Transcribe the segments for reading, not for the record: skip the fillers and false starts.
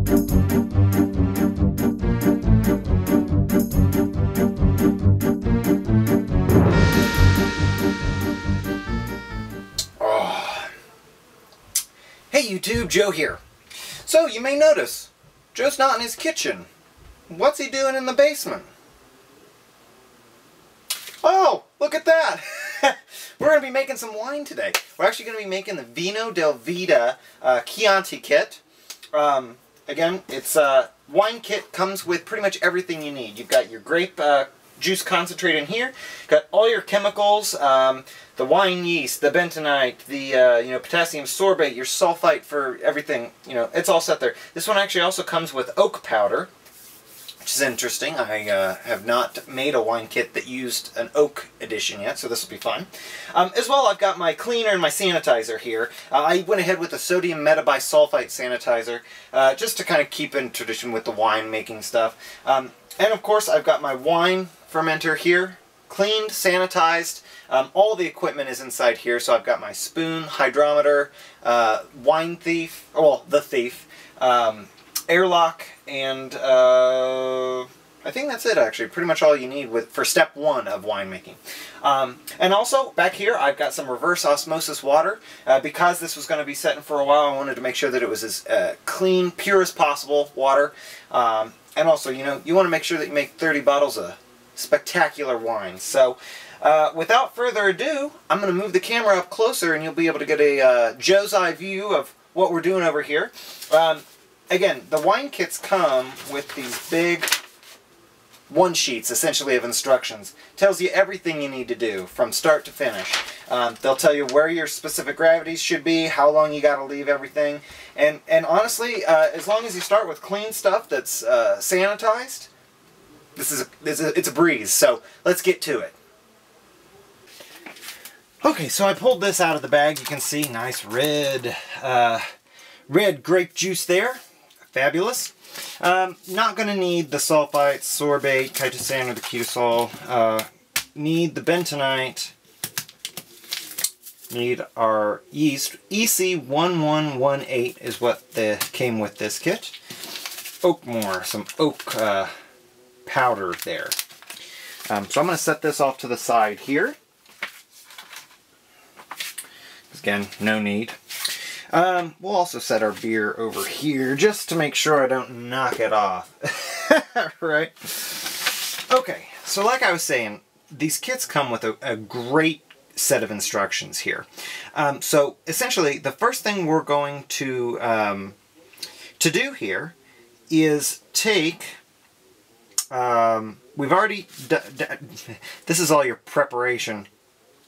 Hey YouTube, Joe here. So you may notice, Joe's not in his kitchen. What's he doing in the basement? Oh, look at that! We're going to be making some wine today. We're actually going to be making the Vino del Vida Chianti kit. Again, it's a wine kit, comes with pretty much everything you need. You've got your grape juice concentrate in here, got all your chemicals, the wine yeast, the bentonite, the potassium sorbate, your sulfite for everything. It's all set there. This one actually also comes with oak powder, which is interesting. I have not made a wine kit that used an oak edition yet, so this will be fun. As well, I've got my cleaner and my sanitizer here. I went ahead with a sodium metabisulfite sanitizer, just to kind of keep in tradition with the wine making stuff. And of course, I've got my wine fermenter here, cleaned, sanitized. All the equipment is inside here, so I've got my spoon, hydrometer, wine thief, well, the thief, airlock, and I think that's it actually. Pretty much all you need for step one of winemaking. And also, back here, I've got some reverse osmosis water. Because this was going to be setting for a while, I wanted to make sure that it was as clean, pure as possible water. And also, you want to make sure that you make 30 bottles of spectacular wine. So, without further ado, I'm going to move the camera up closer and you'll be able to get a Joe's eye view of what we're doing over here. Again, the wine kits come with these big one-sheets, essentially, of instructions. Tells you everything you need to do from start to finish. They'll tell you where your specific gravities should be, how long you got to leave everything. And honestly, as long as you start with clean stuff that's sanitized, it's a breeze. So let's get to it. Okay, so I pulled this out of the bag. You can see nice red grape juice there. Fabulous. Not going to need the sulfite, sorbate, chitosan, or the ketosol. Need the bentonite. Need our yeast. EC1118 is what came with this kit. Oakmore, some oak powder there. So I'm going to set this off to the side here. Again, no need. We'll also set our beer over here just to make sure I don't knock it off. Right? Okay, so like I was saying, these kits come with a great set of instructions here. So essentially, the first thing we're going to do here is take... we've already... this is all your preparation.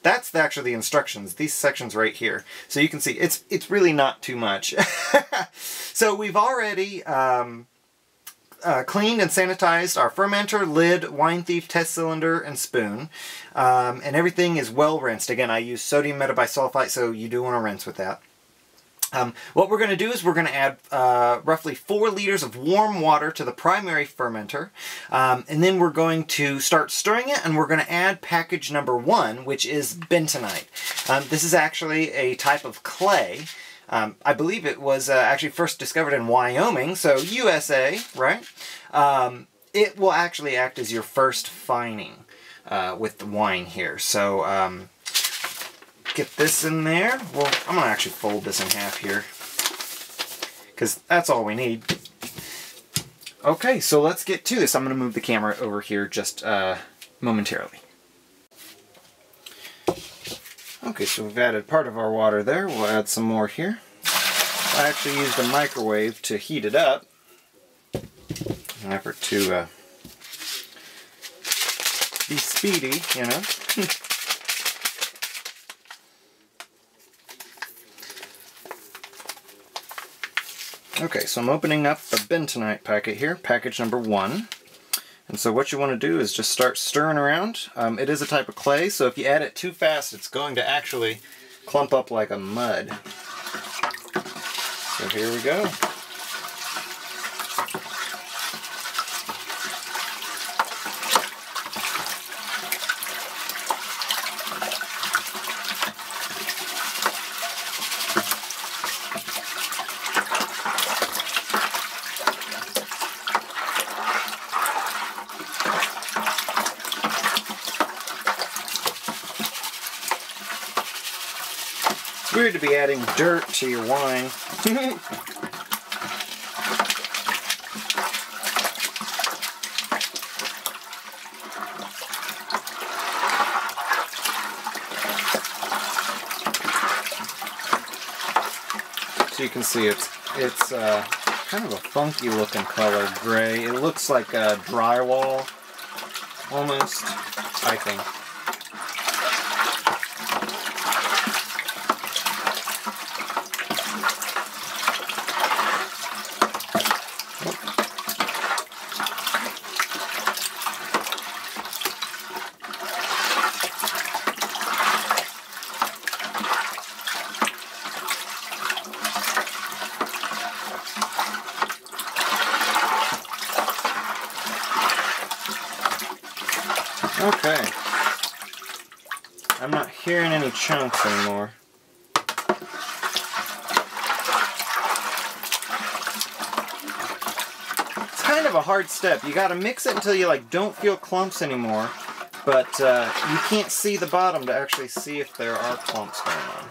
That's actually the instructions, these sections right here. So you can see, it's really not too much. So we've already cleaned and sanitized our fermenter, lid, wine thief, test cylinder, and spoon. And everything is well rinsed. Again, I use sodium metabisulfite, so you do want to rinse with that. What we're going to do is we're going to add roughly 4 liters of warm water to the primary fermenter, and then we're going to start stirring it, and we're going to add package number 1, which is bentonite. This is actually a type of clay. I believe it was actually first discovered in Wyoming, so USA, right? It will actually act as your first fining with the wine here. So get this in there. Well, I'm going to actually fold this in half here, because that's all we need. Okay, so let's get to this. I'm going to move the camera over here just momentarily. Okay, so we've added part of our water there. We'll add some more here. I actually used a microwave to heat it up in an effort to be speedy, you know. Okay, so I'm opening up the bentonite packet here, package number 1. And so what you want to do is just start stirring around. It is a type of clay, so if you add it too fast, it's going to actually clump up like a mud. So here we go. weird to be adding dirt to your wine. So you can see it's kind of a funky looking color, gray. It looks like drywall, almost, I think. Okay, I'm not hearing any chunks anymore. It's kind of a hard step. You gotta mix it until you don't feel clumps anymore, but you can't see the bottom to actually see if there are clumps going on.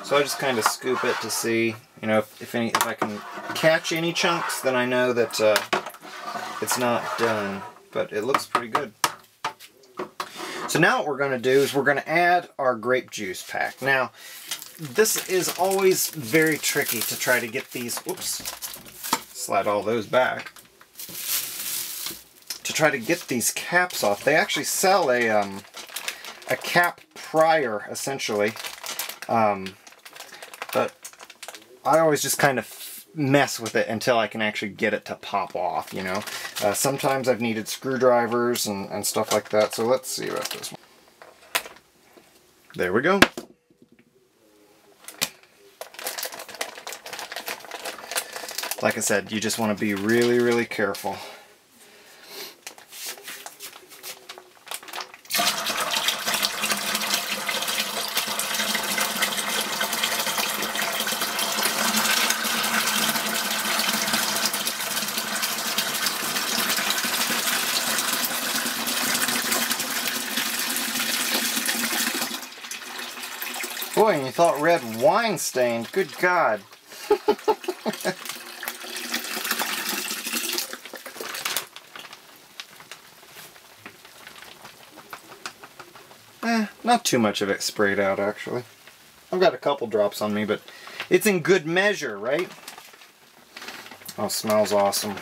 So I just kind of scoop it to see, if I can catch any chunks, then I know that it's not done, but it looks pretty good. So now what we're going to do is we're going to add our grape juice pack. Now, this is always very tricky to try to get these, whoops, slide all those back, to try to get these caps off. They actually sell a cap prior, essentially, but I always just kind of mess with it until I can actually get it to pop off, Sometimes I've needed screwdrivers and stuff like that, so let's see about this one. There we go. Like I said, you just want to be really, really careful. Boy, and you thought red wine stained. Good God. Not too much of it sprayed out, actually. I've got a couple drops on me, but it's in good measure, right? Oh, smells awesome.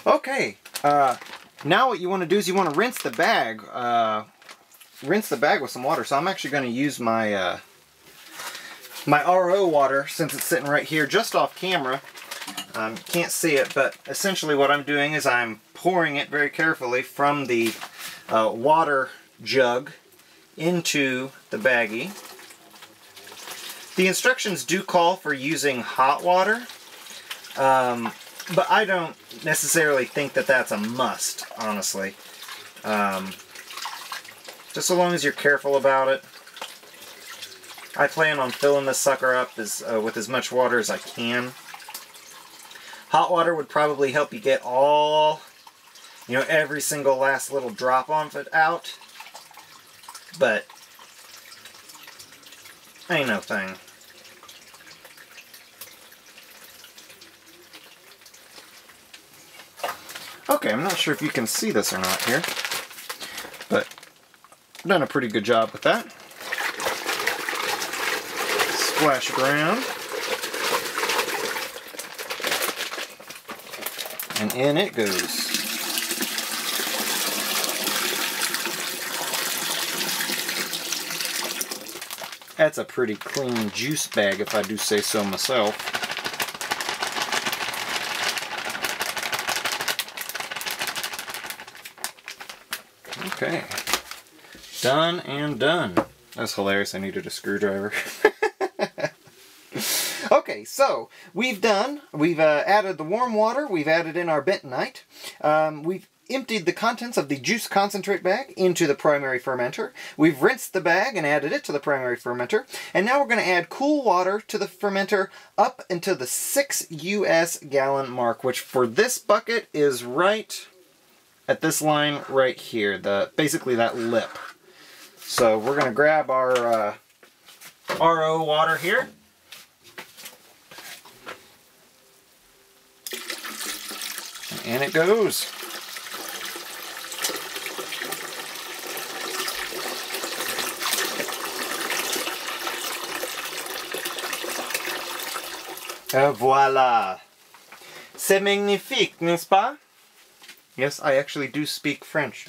Okay, now what you want to do is you want to rinse the bag. Rinse the bag with some water. So I'm actually going to use my my RO water, since it's sitting right here just off camera. Can't see it, but essentially what I'm doing is I'm pouring it very carefully from the water jug into the baggie. The instructions do call for using hot water, but I don't necessarily think that that's a must, honestly. Just so long as you're careful about it. I plan on filling this sucker up with as much water as I can. Hot water would probably help you get all, every single last little drop of it out. But, ain't no thing. Okay, I'm not sure if you can see this or not here, but I've done a pretty good job with that. Splash it around. And in it goes. That's a pretty clean juice bag, if I do say so myself. Okay. Done and done. That's hilarious. I needed a screwdriver. Okay, so we've added the warm water, we've added in our bentonite, we've emptied the contents of the juice concentrate bag into the primary fermenter, we've rinsed the bag and added it to the primary fermenter, and now we're going to add cool water to the fermenter up into the 6 US gallon mark, which for this bucket is right at this line right here, basically that lip. So we're going to grab our RO water here. And it goes. Et voilà. C'est magnifique, n'est-ce pas? Yes, I actually do speak French.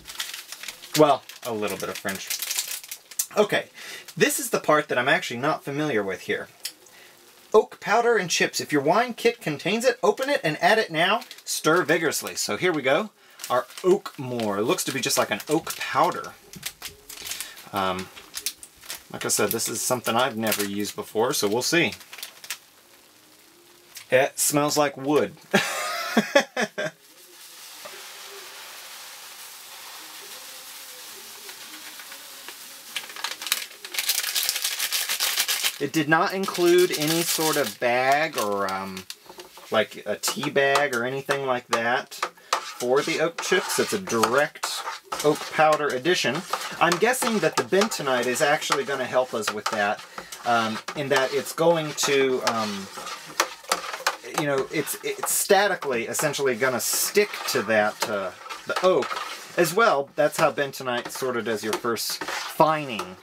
Well, a little bit of French. Okay, this is the part that I'm actually not familiar with here. Oak powder and chips. If your wine kit contains it, open it and add it now. Stir vigorously. So here we go. Our oak more. It looks to be just like an oak powder. Like I said, this is something I've never used before, so we'll see. It smells like wood. It did not include any sort of bag or like a tea bag or anything like that for the oak chips. It's a direct oak powder addition. I'm guessing that the bentonite is actually going to help us with that, in that it's going to, you know, it's statically essentially going to stick to that, the oak as well. That's how bentonite sort of does your first fining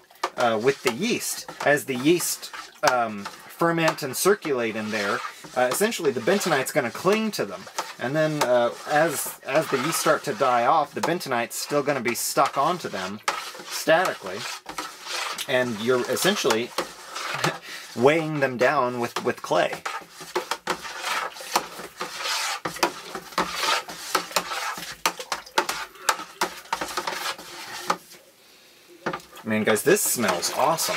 with the yeast. As the yeast ferment and circulate in there, essentially the bentonite's going to cling to them. And then as the yeast start to die off, the bentonite's still going to be stuck onto them statically. And you're essentially weighing them down with clay. Man, guys, this smells awesome.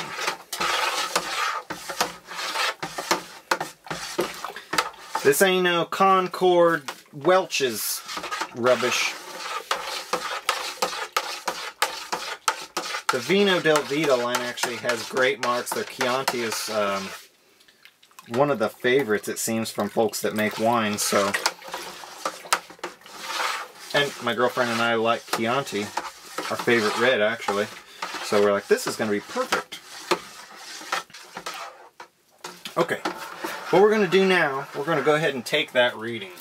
This ain't no Concord Welch's rubbish. The Vino del Vida line actually has great marks. Their Chianti is one of the favorites, it seems, from folks that make wine. So, and my girlfriend and I like Chianti, our favorite red, actually. So we're like, this is going to be perfect. Okay, what we're going to do now, we're going to go ahead and take that reading.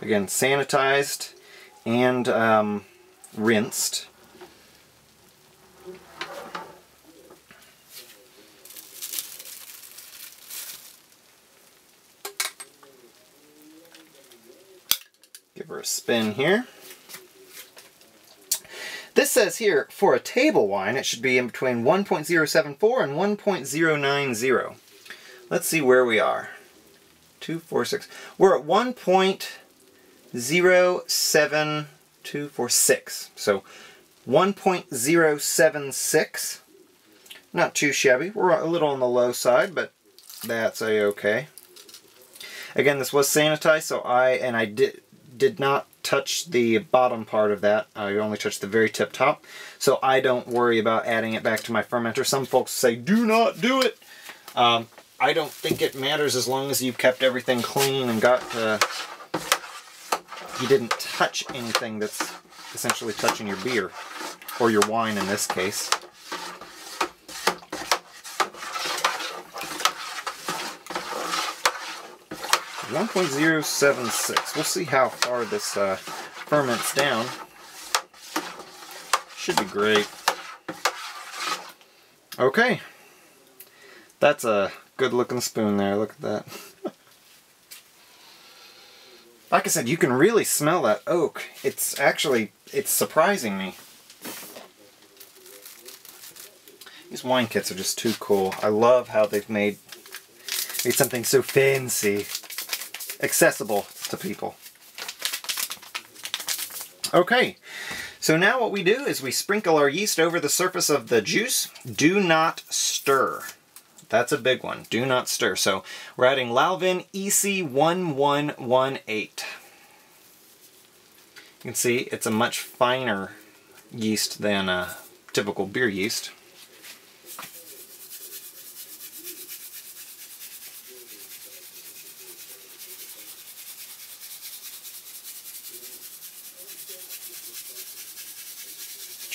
Again, sanitized and rinsed. Give her a spin here. This says here, for a table wine, it should be in between 1.074 and 1.090. Let's see where we are. 246. We're at 1.07246. So 1.076. Not too shabby. We're a little on the low side, but that's a-okay. Again, this was sanitized, so I did not touch the bottom part of that. I only touched the very tip top, so I don't worry about adding it back to my fermenter. Some folks say do not do it. I don't think it matters as long as you've kept everything clean and got you didn't touch anything that's essentially touching your beer or your wine in this case. .076. We'll see how far this ferments down. Should be great. Okay. That's a good looking spoon there. Look at that. Like I said, you can really smell that oak. It's surprising me. These wine kits are just too cool. I love how they've made something so fancy accessible to people. Okay, so now what we do is we sprinkle our yeast over the surface of the juice. Do not stir. That's a big one. Do not stir. So we're adding Lalvin EC1118. You can see it's a much finer yeast than a typical beer yeast.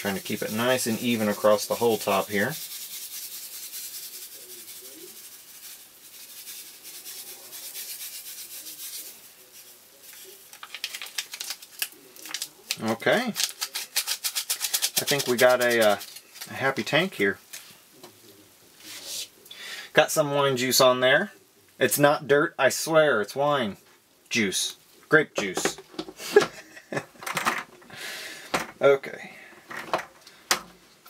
Trying to keep it nice and even across the whole top here. Okay. I think we got a happy tank here. Got some wine juice on there. It's not dirt, I swear, it's wine juice. Grape juice. Okay.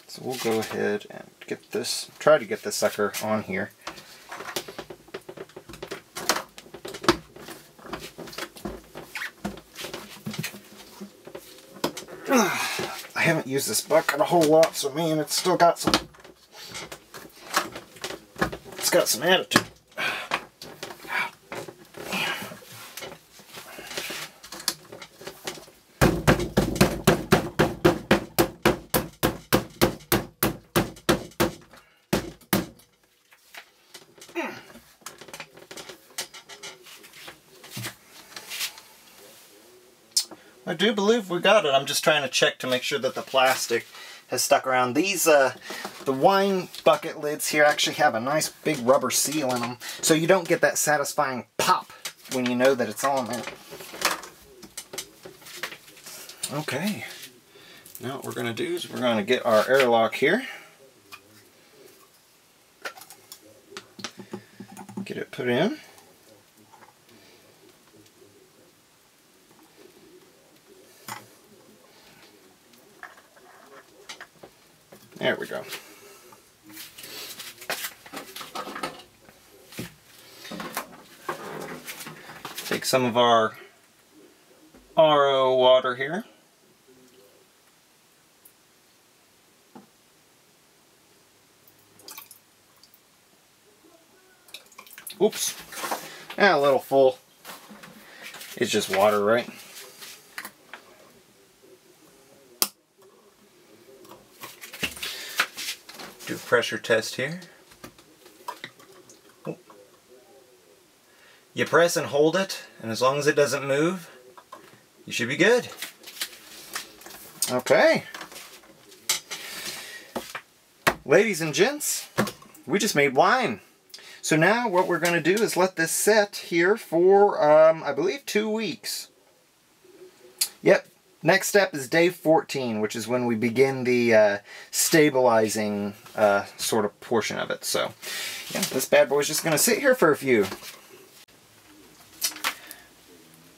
So we'll go ahead and get this, try to get this sucker on here. I haven't used this bucket a whole lot, so man, it's still got some, it's got some attitude. I do believe we got it. I'm just trying to check to make sure that the plastic has stuck around. These, the wine bucket lids here actually have a nice big rubber seal in them, so you don't get that satisfying pop when you know that it's on there. Okay. Now what we're going to do is we're going to get our airlock here. Get it put in. There we go. Take some of our RO water here. Oops. A little full. It's just water, right? Do a pressure test here. Oh. You press and hold it, and as long as it doesn't move, you should be good. Okay. Ladies and gents, we just made wine. So now what we're going to do is let this set here for, I believe, 2 weeks. Yep. Next step is day 14, which is when we begin the stabilizing sort of portion of it. So, yeah, this bad boy's just going to sit here for a few.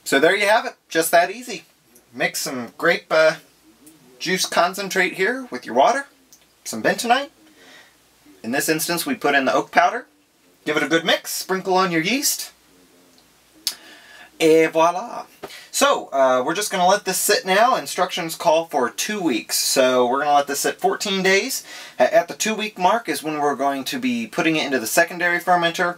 So there you have it. Just that easy. Mix some grape juice concentrate here with your water, some bentonite. In this instance, we put in the oak powder. Give it a good mix. Sprinkle on your yeast. Et voila. So, we're just going to let this sit now. Instructions call for 2 weeks. So, we're going to let this sit 14 days. At the 2-week mark is when we're going to be putting it into the secondary fermenter,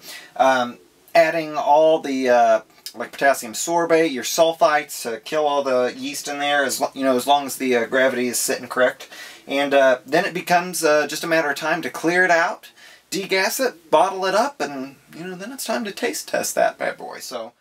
adding all the, like potassium sorbate, your sulfites to kill all the yeast in there, as long as the gravity is sitting correct. And then it becomes just a matter of time to clear it out, degas it, bottle it up, and, then it's time to taste test that bad boy. So,